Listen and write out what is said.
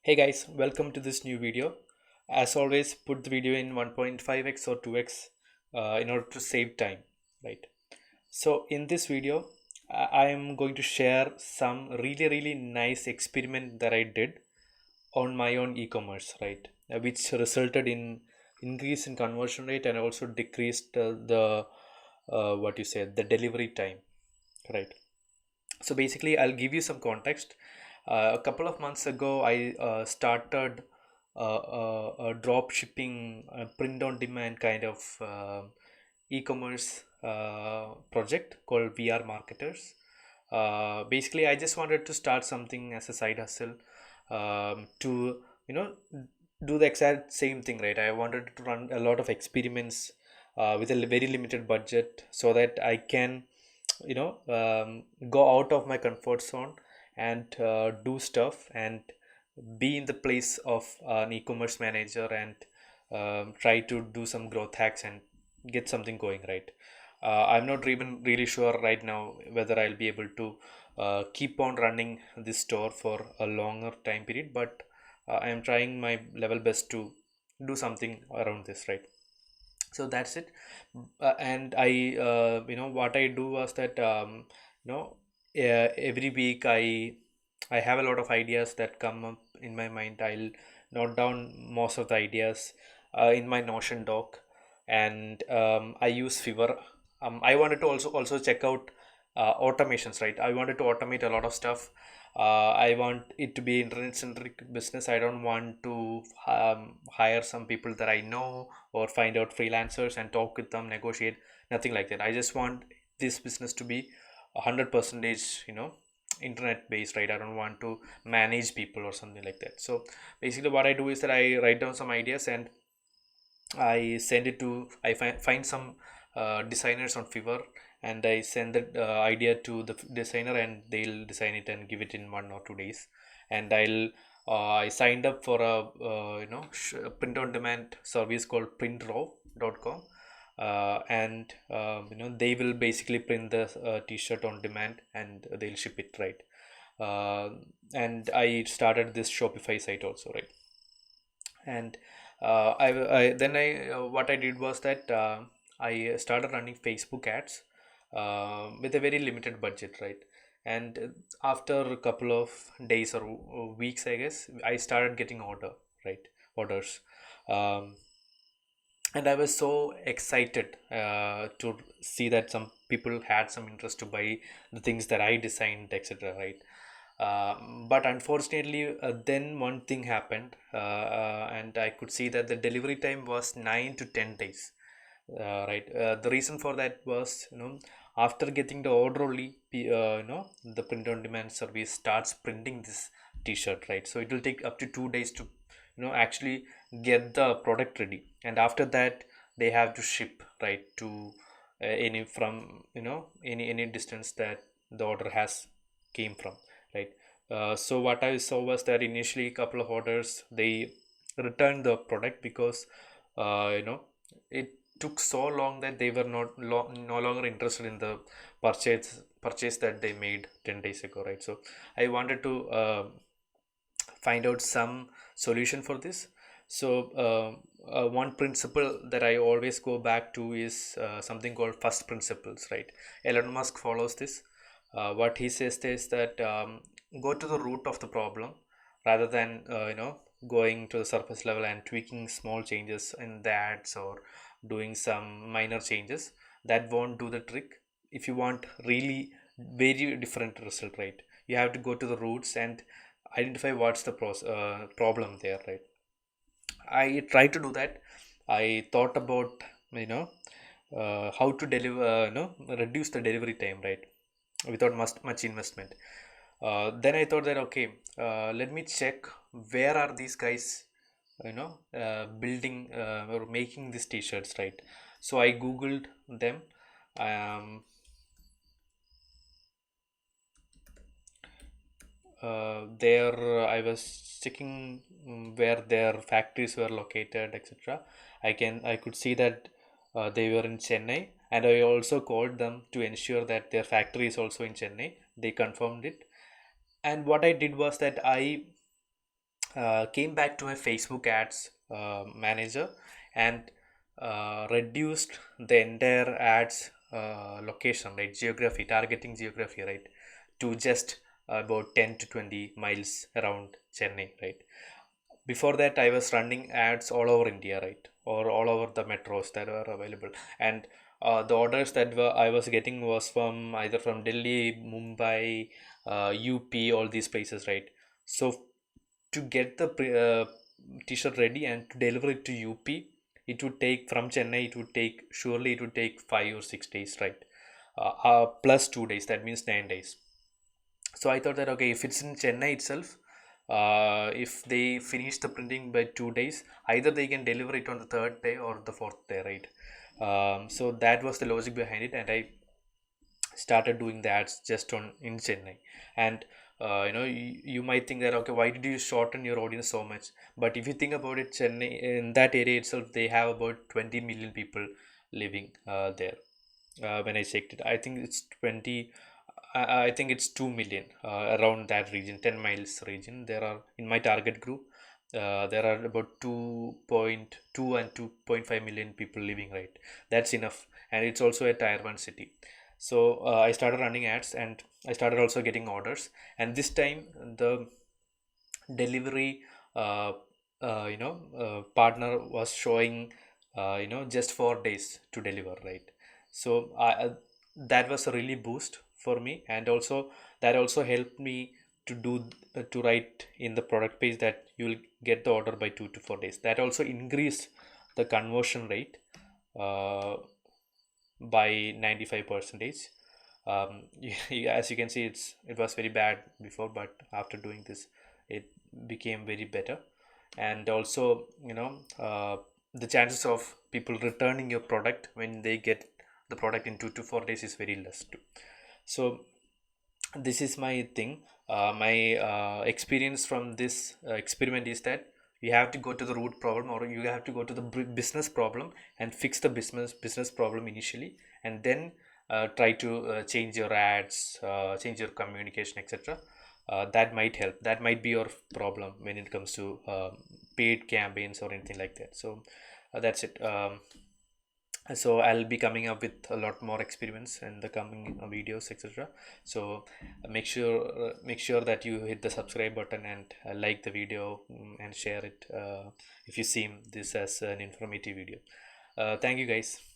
Hey guys, welcome to this new video. As always, put the video in 1.5x or 2x in order to save time, right? So in this video, I am going to share some really nice experiment that I did on my own e-commerce, right? Which resulted in increase in conversion rate and also decreased the what you say the delivery time, right? So basically, I'll give you some context. A couple of months ago, I started a drop shipping, print on demand kind of e-commerce project called VR Marketers. Basically, I just wanted to start something as a side hustle to do the exact same thing, right? I wanted to run a lot of experiments with a very limited budget so that I can go out of my comfort zone and do stuff and be in the place of an e-commerce manager and try to do some growth hacks and get something going, right. I'm not even really sure right now whether I'll be able to keep on running this store for a longer time period, but I am trying my level best to do something around this, right. So that's it. And I what I do was that you know every week I have a lot of ideas that come up in my mind. I'll note down most of the ideas in my Notion doc, and I use Fiverr. I wanted to also check out automations, right. I wanted to automate a lot of stuff. I want it to be internet centric business. I don't want to hire some people that I know or find out freelancers and talk with them, negotiate. Nothing like that. I just want this business to be 100% internet based, right. I don't want to manage people or something like that. So basically what I do is that I write down some ideas and I send it to find some designers on Fiverr, and I send the idea to the designer and they'll design it and give it in 1 or 2 days. And I signed up for a print on demand service called printraw.com, and they will basically print the t-shirt on demand and they'll ship it, right. uh, and I started this Shopify site also, right. And I then I what I did was that I started running Facebook ads with a very limited budget, right. And after a couple of days or weeks, I guess, I started getting orders. um, and I was so excited to see that some people had some interest to buy the things that I designed, etc., right. But unfortunately, then one thing happened, and I could see that the delivery time was 9 to 10 days. Right. The reason for that was, after getting the order only, the print on demand service starts printing this T-shirt, right? So it will take up to 2 days to, actually get the product ready, and after that they have to ship, right, to any from any distance that the order has came from, right. So what I saw was that initially a couple of orders they returned the product because it took so long that they were no longer interested in the purchase that they made 10 days ago, right. So I wanted to find out some solution for this. So one principle that I always go back to is something called first principles, right. Elon Musk follows this. What he says is that go to the root of the problem rather than going to the surface level and tweaking small changes in the ads or doing some minor changes. That won't do the trick. If you want really very different result, right, you have to go to the roots and identify what's the problem there, right. I tried to do that. I thought about how to deliver reduce the delivery time, right, without much investment. Then I thought that, okay, let me check where are these guys building or making these t-shirts, right. So I googled them. um, there I was checking where their factories were located, etc. I could see that they were in Chennai, and I also called them to ensure that their factory is also in Chennai. They confirmed it, and what I did was that I came back to my Facebook ads manager and reduced the entire ads location, right, geography, targeting geography, right, to just about 10 to 20 miles around Chennai, right. Before that, I was running ads all over India, right, or all over the metros that were available. And the orders that I was getting was from either from Delhi, Mumbai, UP, all these places, right. So to get the t-shirt ready and to deliver it to UP, it would take from Chennai, it would take, surely it would take 5 or 6 days, right, plus 2 days, that means 9 days. So I thought that, okay, if it's in Chennai itself, if they finish the printing by 2 days, either they can deliver it on the third day or the fourth day, right. So that was the logic behind it, and I started doing the ads just on in Chennai. And you might think that, okay, why did you shorten your audience so much? But if you think about it, Chennai, in that area itself, they have about 20 million people living there. When I checked it, I think it's 20. I think it's 2 million around that region, 10 miles region. There are, in my target group, there are about 2.2 and 2.5 million people living, right. That's enough, and it's also a tier 1 city. So I started running ads, and I started also getting orders. And this time the delivery partner was showing just 4 days to deliver, right. So that was a really boost for me, and also that also helped me to do to write in the product page that you will get the order by 2 to 4 days. That also increased the conversion rate uh, by 95 percentage. As you can see, it was very bad before, but after doing this, it became very better. And also, the chances of people returning your product when they get the product in 2 to 4 days is very less too. So this is my thing. My experience from this experiment is that you have to go to the root problem, or you have to go to the business problem and fix the business problem initially, and then try to change your ads, change your communication, etc. That might help. That might be your problem when it comes to paid campaigns or anything like that. So that's it. So I'll be coming up with a lot more experiments in the coming videos, etc. So make sure that you hit the subscribe button and like the video, and share it if you see this as an informative video. Thank you guys.